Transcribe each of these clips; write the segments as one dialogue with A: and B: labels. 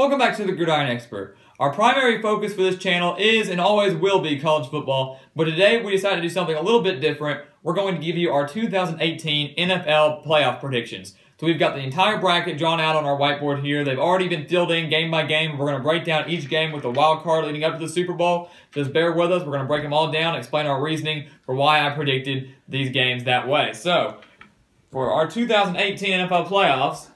A: Welcome back to the Gridiron Expert. Our primary focus for this channel is and always will be college football, but today we decided to do something a little bit different. We're going to give you our 2018 NFL playoff predictions. So we've got the entire bracket drawn out on our whiteboard here. They've already been filled in game by game. We're going to break down each game with a wild card leading up to the Super Bowl. Just bear with us. We're going to break them all down and explain our reasoning for why I predicted these games that way. So, for our 2018 NFL playoffs,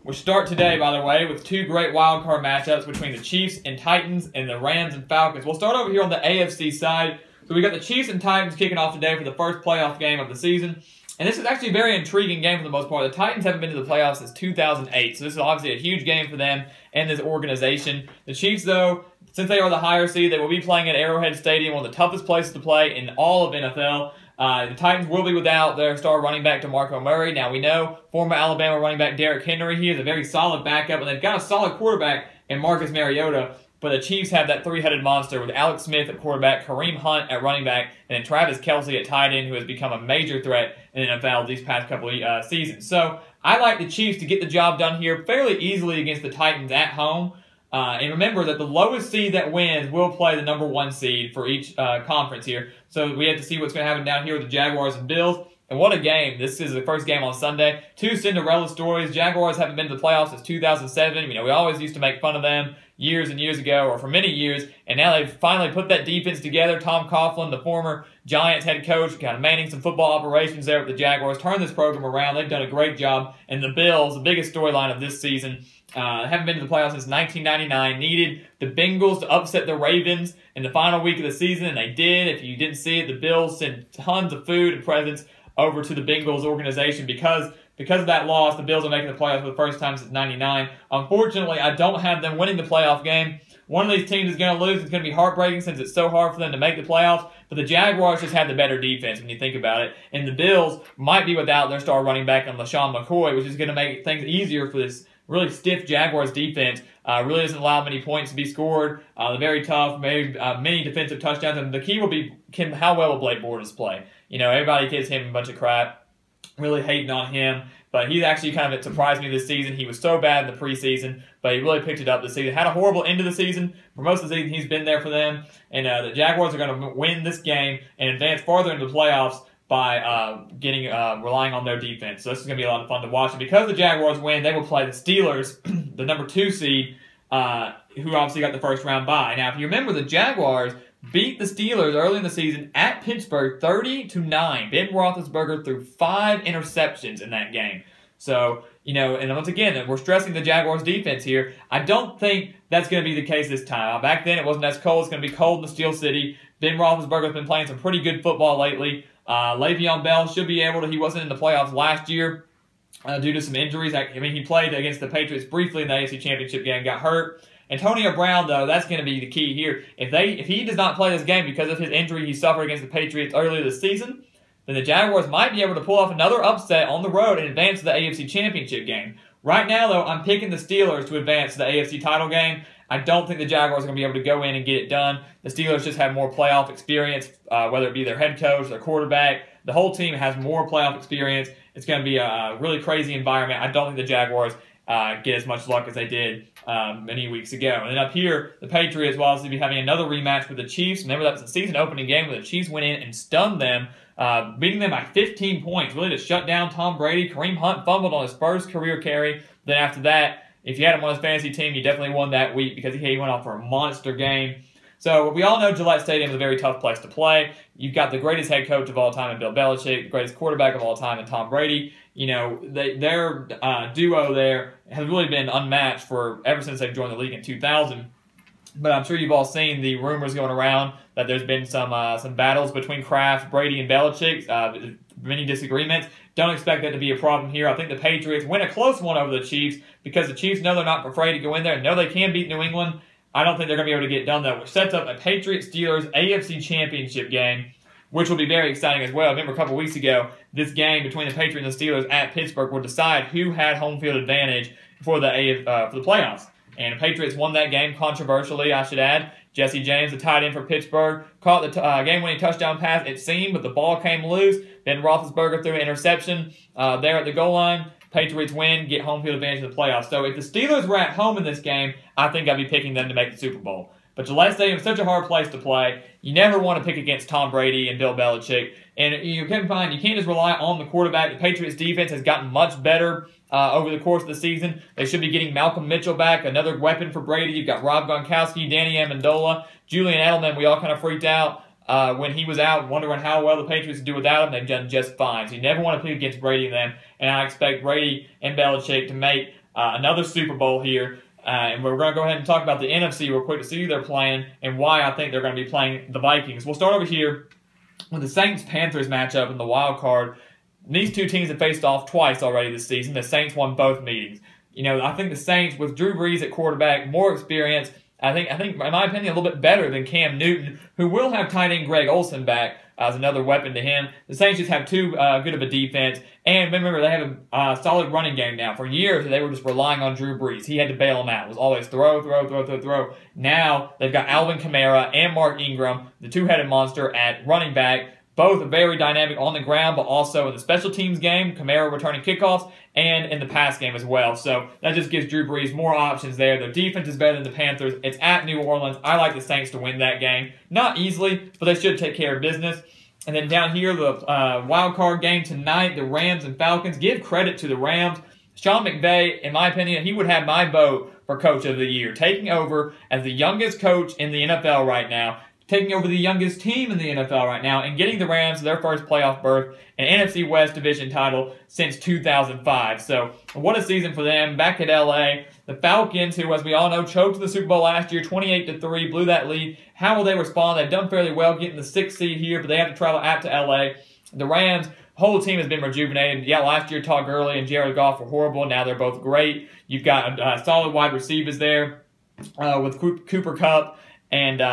A: we start today, by the way, with two great wild card matchups between the Chiefs and Titans and the Rams and Falcons. We'll start over here on the AFC side. So we got the Chiefs and Titans kicking off today for the first playoff game of the season. And this is actually a very intriguing game for the most part. The Titans haven't been to the playoffs since 2008, so this is obviously a huge game for them and this organization. The Chiefs, though, since they are the higher seed, they will be playing at Arrowhead Stadium, one of the toughest places to play in all of NFL. The Titans will be without their star running back DeMarco Murray. Now, we know former Alabama running back Derrick Henry. He is a very solid backup, and they've got a solid quarterback in Marcus Mariota. But the Chiefs have that three-headed monster with Alex Smith at quarterback, Kareem Hunt at running back, and then Travis Kelce at tight end, who has become a major threat in the NFL these past couple of seasons. So I like the Chiefs to get the job done here fairly easily against the Titans at home. And remember that the lowest seed that wins will play the number one seed for each conference here. So we have to see what's going to happen down here with the Jaguars and Bills. And what a game. This is the first game on Sunday. Two Cinderella stories. Jaguars haven't been to the playoffs since 2007. You know, we always used to make fun of them years and years ago, or for many years. And now they've finally put that defense together. Tom Coughlin, the former Giants head coach, kind of manning some football operations there with the Jaguars, turned this program around. They've done a great job. And the Bills, the biggest storyline of this season, haven't been to the playoffs since 1999. Needed the Bengals to upset the Ravens in the final week of the season, and they did. If you didn't see it, the Bills sent tons of food and presents over to the Bengals organization because of that loss. The Bills are making the playoffs for the first time since '99. Unfortunately, I don't have them winning the playoff game. One of these teams is going to lose. It's going to be heartbreaking since it's so hard for them to make the playoffs. But the Jaguars just have the better defense when you think about it. And the Bills might be without their star running back on LaShawn McCoy, which is going to make things easier for this really stiff Jaguars defense. Really doesn't allow many points to be scored. They're very tough, many defensive touchdowns. And the key will be how well will Blake Bortles play. You know, everybody gives him a bunch of crap, really hating on him. But he's actually kind of surprised me this season. He was so bad in the preseason, but he really picked it up this season. Had a horrible end of the season. For most of the season, he's been there for them. And the Jaguars are going to win this game and advance farther into the playoffs by relying on their defense. So this is going to be a lot of fun to watch. And because the Jaguars win, they will play the Steelers, the number 2 seed, who obviously got the first round bye. Now, if you remember, the Jaguars beat the Steelers early in the season at Pittsburgh 30-9. Ben Roethlisberger threw 5 interceptions in that game. So, you know, and once again, we're stressing the Jaguars defense here. I don't think that's going to be the case this time. Back then, it wasn't as cold. It's going to be cold in the Steel City. Ben Roethlisberger's been playing some pretty good football lately. Le'Veon Bell should be able to. He wasn't in the playoffs last year due to some injuries. I mean, he played against the Patriots briefly in the AFC Championship game, got hurt. Antonio Brown, though, that's going to be the key here. If he does not play this game because of his injury he suffered against the Patriots earlier this season, then the Jaguars might be able to pull off another upset on the road and advance to the AFC Championship game. Right now, though, I'm picking the Steelers to advance to the AFC title game. I don't think the Jaguars are going to be able to go in and get it done. The Steelers just have more playoff experience, whether it be their head coach, their quarterback. The whole team has more playoff experience. It's going to be a really crazy environment. I don't think the Jaguars get as much luck as they did many weeks ago. And then up here, the Patriots will obviously be having another rematch with the Chiefs. Remember, that was the season opening game where the Chiefs went in and stunned them, beating them by 15 points, really to shut down Tom Brady. Kareem Hunt fumbled on his first career carry. Then after that, if you had him on his fantasy team, you definitely won that week because he went off for a monster game. So we all know Gillette Stadium is a very tough place to play. You've got the greatest head coach of all time in Bill Belichick, the greatest quarterback of all time in Tom Brady. You know, their duo there has really been unmatched for ever since they've joined the league in 2000. But I'm sure you've all seen the rumors going around that there's been some battles between Kraft, Brady, and Belichick. Many disagreements. Don't expect that to be a problem here. I think the Patriots win a close one over the Chiefs because the Chiefs know they're not afraid to go in there and know they can beat New England. I don't think they're going to be able to get it done, though, which sets up a Patriots-Steelers AFC Championship game, which will be very exciting as well. I remember a couple weeks ago, this game between the Patriots and the Steelers at Pittsburgh will decide who had home field advantage for the playoffs. And the Patriots won that game controversially, I should add. Jesse James, the tight end for Pittsburgh, caught the game-winning touchdown pass, it seemed, but the ball came loose. Ben Roethlisberger threw an interception there at the goal line. Patriots win, get home field advantage in the playoffs. So if the Steelers were at home in this game, I think I'd be picking them to make the Super Bowl. But Gillette Stadium is such a hard place to play. You never want to pick against Tom Brady and Bill Belichick. And you can find you can't just rely on the quarterback. The Patriots defense has gotten much better over the course of the season. They should be getting Malcolm Mitchell back, another weapon for Brady. You've got Rob Gronkowski, Danny Amendola, Julian Edelman. We all kind of freaked out when he was out, wondering how well the Patriots would do without him. They've done just fine. So you never want to pick against Brady and them. And I expect Brady and Belichick to make another Super Bowl here. And we're going to go ahead and talk about the NFC real quick to see who they're playing and why I think they're going to be playing the Vikings. We'll start over here with the Saints-Panthers matchup in the wild card. These two teams have faced off twice already this season. The Saints won both meetings. You know, I think the Saints, with Drew Brees at quarterback, more experience, I think, in my opinion, a little bit better than Cam Newton, who will have tight end Greg Olsen back as another weapon to him. The Saints just have too good of a defense. And remember, they have a solid running game now. For years, they were just relying on Drew Brees. He had to bail them out. It was always throw, throw, throw, throw, throw. Now, they've got Alvin Kamara and Mark Ingram, the two-headed monster at running back. Both very dynamic on the ground, but also in the special teams game, Kamara returning kickoffs, and in the pass game as well. So that just gives Drew Brees more options there. Their defense is better than the Panthers. It's at New Orleans. I like the Saints to win that game. Not easily, but they should take care of business. And then down here, the wild card game tonight, the Rams and Falcons. Give credit to the Rams. Sean McVay, in my opinion, he would have my vote for Coach of the Year. Taking over as the youngest coach in the NFL right now. Taking over the youngest team in the NFL right now and getting the Rams their first playoff berth and NFC West division title since 2005. So what a season for them. Back at LA, the Falcons, who, as we all know, choked in the Super Bowl last year, 28-3, blew that lead. How will they respond? They've done fairly well getting the 6th seed here, but they have to travel out to LA. The Rams, whole team has been rejuvenated. Yeah, last year Todd Gurley and Jared Goff were horrible. Now they're both great. You've got solid wide receivers there with Cooper Kupp and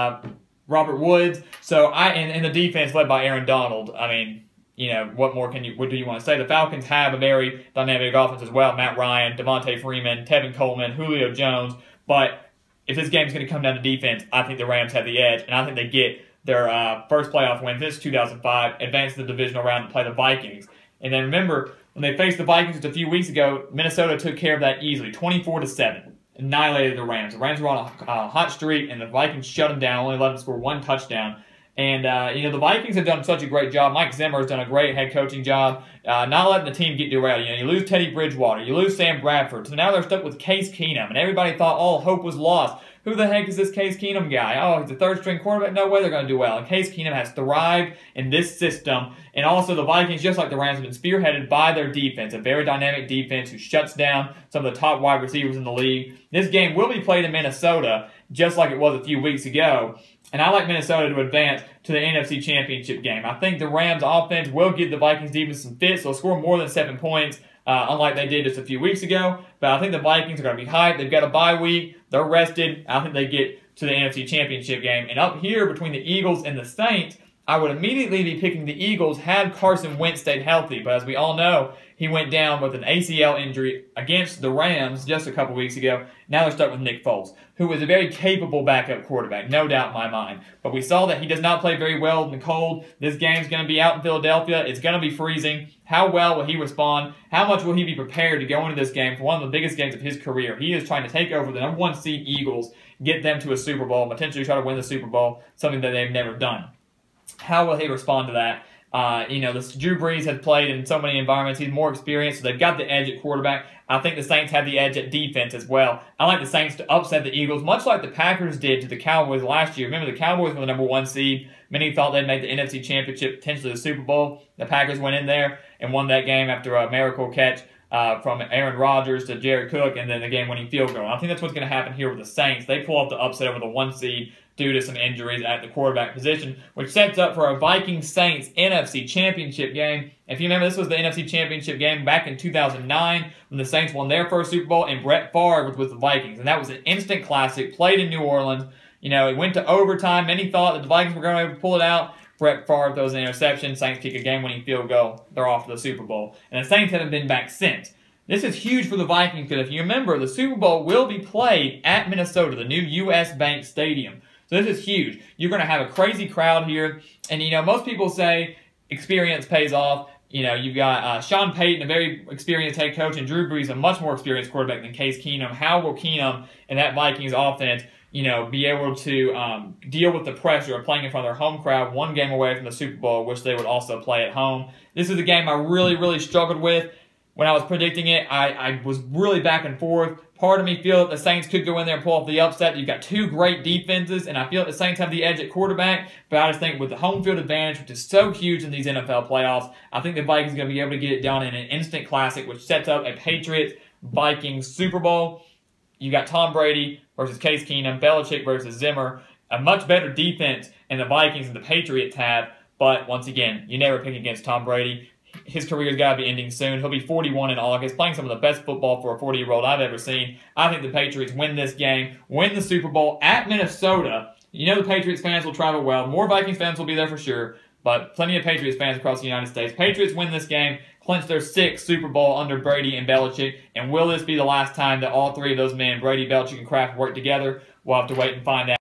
A: Robert Woods. So and the defense led by Aaron Donald. I mean, you know, what do you want to say? The Falcons have a very dynamic offense as well. Matt Ryan, Devontae Freeman, Tevin Coleman, Julio Jones. But if this game's going to come down to defense, I think the Rams have the edge, and I think they get their first playoff win since 2005, advance to the divisional round to play the Vikings. And then remember, when they faced the Vikings just a few weeks ago, Minnesota took care of that easily, 24-7. Annihilated the Rams. The Rams were on a hot streak, and the Vikings shut them down, only let them score one touchdown. And, you know, the Vikings have done such a great job. Mike Zimmer has done a great head coaching job, not letting the team get derailed. You know, you lose Teddy Bridgewater, you lose Sam Bradford, so now they're stuck with Case Keenum, and everybody thought all hope was lost. Who the heck is this Case Keenum guy? Oh, he's a third-string quarterback? No way they're going to do well. And Case Keenum has thrived in this system. And also the Vikings, just like the Rams, have been spearheaded by their defense, a very dynamic defense who shuts down some of the top wide receivers in the league. This game will be played in Minnesota, just like it was a few weeks ago. And I like Minnesota to advance to the NFC Championship game. I think the Rams' offense will give the Vikings defense some fits. They'll score more than 7 points. Unlike they did just a few weeks ago. But I think the Vikings are going to be hyped. They've got a bye week. They're rested. I think they get to the NFC Championship game. And up here between the Eagles and the Saints, I would immediately be picking the Eagles had Carson Wentz stayed healthy. But as we all know, he went down with an ACL injury against the Rams just a couple weeks ago. Now they're stuck with Nick Foles, who is a very capable backup quarterback, no doubt in my mind. But we saw that he does not play very well in the cold. This game's going to be out in Philadelphia. It's going to be freezing. How well will he respond? How much will he be prepared to go into this game for one of the biggest games of his career? He is trying to take over the number 1 seed Eagles, get them to a Super Bowl, potentially try to win the Super Bowl, something that they've never done. How will he respond to that? You know, Drew Brees has played in so many environments. He's more experienced, so they've got the edge at quarterback. I think the Saints have the edge at defense as well. I like the Saints to upset the Eagles, much like the Packers did to the Cowboys last year. Remember, the Cowboys were the number 1 seed. Many thought they'd make the NFC Championship, potentially the Super Bowl. The Packers went in there and won that game after a miracle catch from Aaron Rodgers to Jared Cook, and then the game-winning field goal. I think that's what's going to happen here with the Saints. They pull off the upset over the 1 seed due to some injuries at the quarterback position, which sets up for a Vikings-Saints NFC Championship game. If you remember, this was the NFC Championship game back in 2009 when the Saints won their first Super Bowl, and Brett Favre was with the Vikings. And that was an instant classic, played in New Orleans. You know, it went to overtime. Many thought that the Vikings were going to pull it out. Brett Favre throws an interception. Saints kick a game-winning field goal. They're off to the Super Bowl. And the Saints haven't been back since. This is huge for the Vikings because if you remember, the Super Bowl will be played at Minnesota, the new U.S. Bank Stadium. So this is huge. You're going to have a crazy crowd here. And, you know, most people say experience pays off. You know, you've got Sean Payton, a very experienced head coach, and Drew Brees, a much more experienced quarterback than Case Keenum. How will Keenum and that Vikings offense, you know, be able to deal with the pressure of playing in front of their home crowd, one game away from the Super Bowl, which they would also play at home? This is a game I really struggled with. When I was predicting it, I was really back and forth. Part of me feels that the Saints could go in there and pull off the upset. You've got two great defenses, and I feel that the Saints have the edge at quarterback. But I just think with the home field advantage, which is so huge in these NFL playoffs, I think the Vikings are going to be able to get it done in an instant classic, which sets up a Patriots-Vikings Super Bowl. You got Tom Brady versus Case Keenum, Belichick versus Zimmer. A much better defense in the Vikings and the Patriots have. But once again, you never pick against Tom Brady. His career's got to be ending soon. He'll be 41 in August, playing some of the best football for a 40-year-old I've ever seen. I think the Patriots win this game, win the Super Bowl at Minnesota. You know the Patriots fans will travel well. More Vikings fans will be there for sure, but plenty of Patriots fans across the United States. Patriots win this game, clinch their 6th Super Bowl under Brady and Belichick, and will this be the last time that all three of those men, Brady, Belichick, and Kraft, work together? We'll have to wait and find out.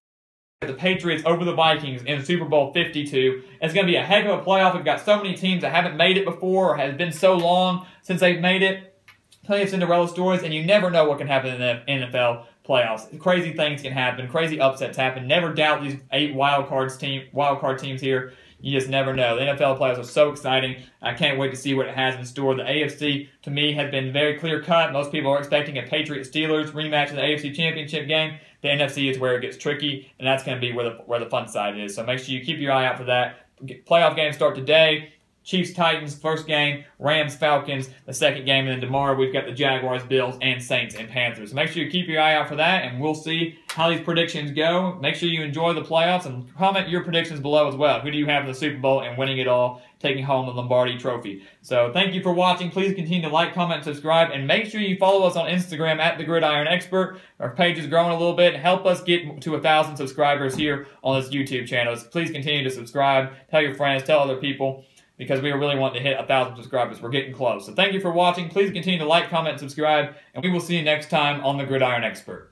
A: The Patriots over the Vikings in Super Bowl 52. It's going to be a heck of a playoff. We've got so many teams that haven't made it before or has been so long since they've made it. Plenty of Cinderella stories, and you never know what can happen in the NFL playoffs. Crazy things can happen. Crazy upsets happen. Never doubt these 8 wild card teams here. You just never know. The NFL playoffs are so exciting. I can't wait to see what it has in store. The AFC, to me, has been very clear-cut. Most people are expecting a Patriots-Steelers rematch in the AFC Championship game. The NFC is where it gets tricky, and that's going to be where the fun side is. So make sure you keep your eye out for that. Playoff games start today. Chiefs-Titans, first game. Rams-Falcons, the second game. And then tomorrow we've got the Jaguars, Bills, and Saints and Panthers. So make sure you keep your eye out for that, and we'll see how these predictions go. Make sure you enjoy the playoffs, and comment your predictions below as well. Who do you have in the Super Bowl and winning it all, taking home the Lombardi Trophy? So thank you for watching. Please continue to like, comment, subscribe, and make sure you follow us on Instagram at The Gridiron Expert. Our page is growing a little bit. Help us get to 1,000 subscribers here on this YouTube channel. So please continue to subscribe. Tell your friends, tell other people, because we really want to hit 1,000 subscribers. We're getting close. So thank you for watching. Please continue to like, comment, and subscribe, and we will see you next time on The Gridiron Expert.